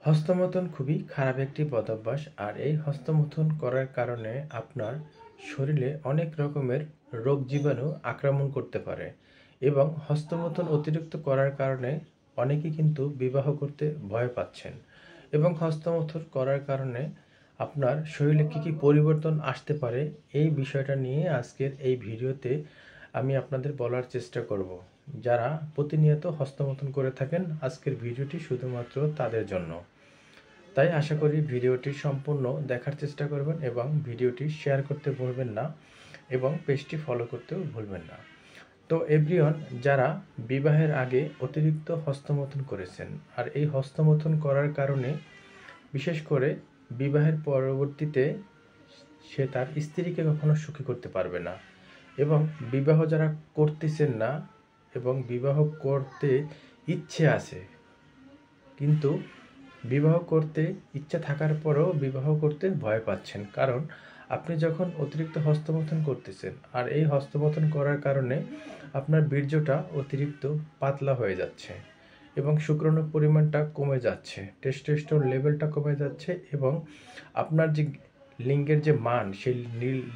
হস্তমৈথুন খুবই খারাপ একটি বদঅভ্যাস। আর এই হস্তমৈথুন করার কারণে আপনার শরীরে অনেক রকমের রোগ জীবাণু আক্রমণ করতে পারে এবং হস্তমৈথুন অতিরিক্ত করার কারণে অনেকেই কিন্তু বিবাহ করতে ভয় পাচ্ছেন এবং হস্তমৈথুন করার কারণে আপনার শরীরে কী পরিবর্তন আসতে পারে এই বিষয়টা নিয়ে আজকের এই ভিডিওতে আমি আপনাদের বলার চেষ্টা করব। যারা প্রতিনিয়ত হস্তমৈথুন করে থাকেন, আজকের ভিডিওটি শুধুমাত্র তাদের জন্য। তাই আশা করি ভিডিওটি সম্পূর্ণ দেখার চেষ্টা করবেন এবং ভিডিওটি শেয়ার করতে ভুলবেন না এবং পেজটি ফলো করতেও ভুলবেন না। তো এভরিওয়ান, যারা বিবাহের আগে অতিরিক্ত হস্তমৈথুন করেছেন আর এই হস্তমৈথুন করার কারণে বিশেষ করে বিবাহের পরবর্তীতে সে তার স্ত্রীকে কখনো সুখী করতে পারবে না এবং বিবাহ যারা করতেছেন না এবং বিবাহ করতে ইচ্ছে আছে কিন্তু বিবাহ করতে ইচ্ছা থাকার পরেও বিবাহ করতে ভয় পাচ্ছেন, কারণ আপনি যখন অতিরিক্ত হস্তমৈথুন করতেছেন আর এই হস্তমৈথুন করার কারণে আপনার বীর্যটা অতিরিক্ত পাতলা হয়ে যাচ্ছে এবং শুক্রাণুর পরিমাণটা কমে যাচ্ছে, টেস্টোস্টেরন লেভেলটা কমে যাচ্ছে এবং আপনার যে লিঙ্গের যে মান, সেই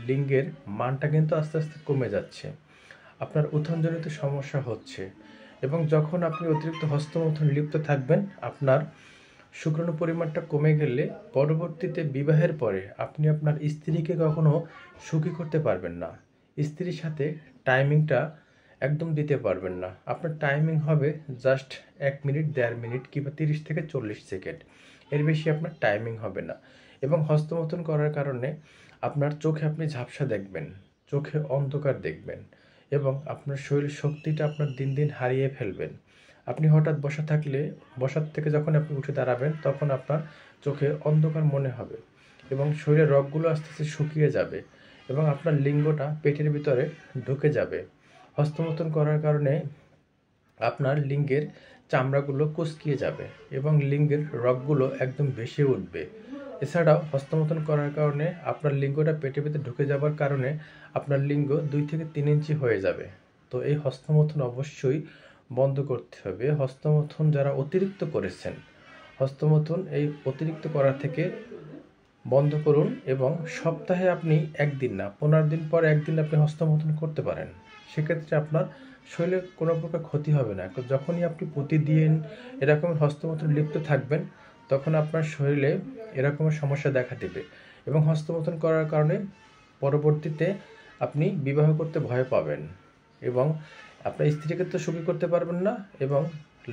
লিঙ্গের মানটা কিন্তু আস্তে আস্তে কমে যাচ্ছে। আপনার উত্থানজনিত সমস্যা হচ্ছে এবং যখন আপনি অতিরিক্ত হস্তমৈথুন লিপ্ত থাকবেন, আপনার শুক্রাণু পরিমাণটা কমে গেলে পরবর্তীতে বিবাহের পরে আপনি আপনার স্ত্রীকে কখনো সুখী করতে পারবেন না। স্ত্রীর সাথে টাইমিংটা একদম দিতে পারবেন না। আপনার টাইমিং হবে জাস্ট 1 মিনিট, 1.5 মিনিট কিংবা 30 থেকে 40 সেকেন্ড, এর বেশি আপনার টাইমিং হবে না। এবং হস্তমৈথুন করার কারণে আপনার চোখে আপনি ঝাপসা দেখবেন, চোখে অন্ধকার দেখবেন এবং আপনার শরীরের শক্তিটা আপনার দিন দিন হারিয়ে ফেলবেন। আপনি হঠাৎ বসার থেকে যখন আপনি উঠে দাঁড়াবেন তখন আপনার চোখে অন্ধকার মনে হবে এবং শরীরের রগগুলো আস্তে আস্তে শুকিয়ে যাবে এবং আপনার লিঙ্গটা পেটের ভিতরে ঢুকে যাবে। হস্তমৈথুন করার কারণে আপনার লিঙ্গের চামড়াগুলো কুঁচকিয়ে যাবে এবং লিঙ্গের রগগুলো একদম ভেসে উঠবে। এছাড়াও হস্তমৈথুন করার কারণে আপনার লিঙ্গটা পেটের ভিতরে ঢুকে যাওয়ার কারণে আপনার লিঙ্গ 2 থেকে 3 ইঞ্চি হয়ে যাবে। তো এই হস্তমৈথুন অবশ্যই বন্ধ করতে হবে। হস্তমৈথুন যারা অতিরিক্ত করেছেন, হস্তমৈথুন এই অতিরিক্ত করা থেকে বন্ধ করুন এবং সপ্তাহে আপনি 1 দিন না, 15 দিন পর 1 দিন আপনি হস্তমৈথুন করতে পারেন। সেক্ষেত্রে আপনার শরীরে কোনো প্রকার ক্ষতি হবে না। যখনই আপনি প্রতিদিন এরকম হস্তমৈথুন লিপ্ত থাকবেন তখন আপনার শরীরে এরকমের সমস্যা দেখা দেবে এবং হস্তমৈথুন করার কারণে পরবর্তীতে আপনি বিবাহ করতে ভয় পাবেন এবং আপনার স্ত্রীকে তো সুখী করতে পারবেন না এবং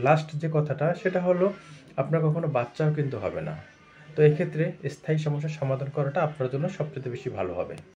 লাস্ট যে কথাটা সেটা হলো আপনার কখনো বাচ্চাও কিন্তু হবে না। তো এক্ষেত্রে স্থায়ী সমস্যার সমাধান করাটা আপনার জন্য সবচেয়ে বেশি ভালো হবে।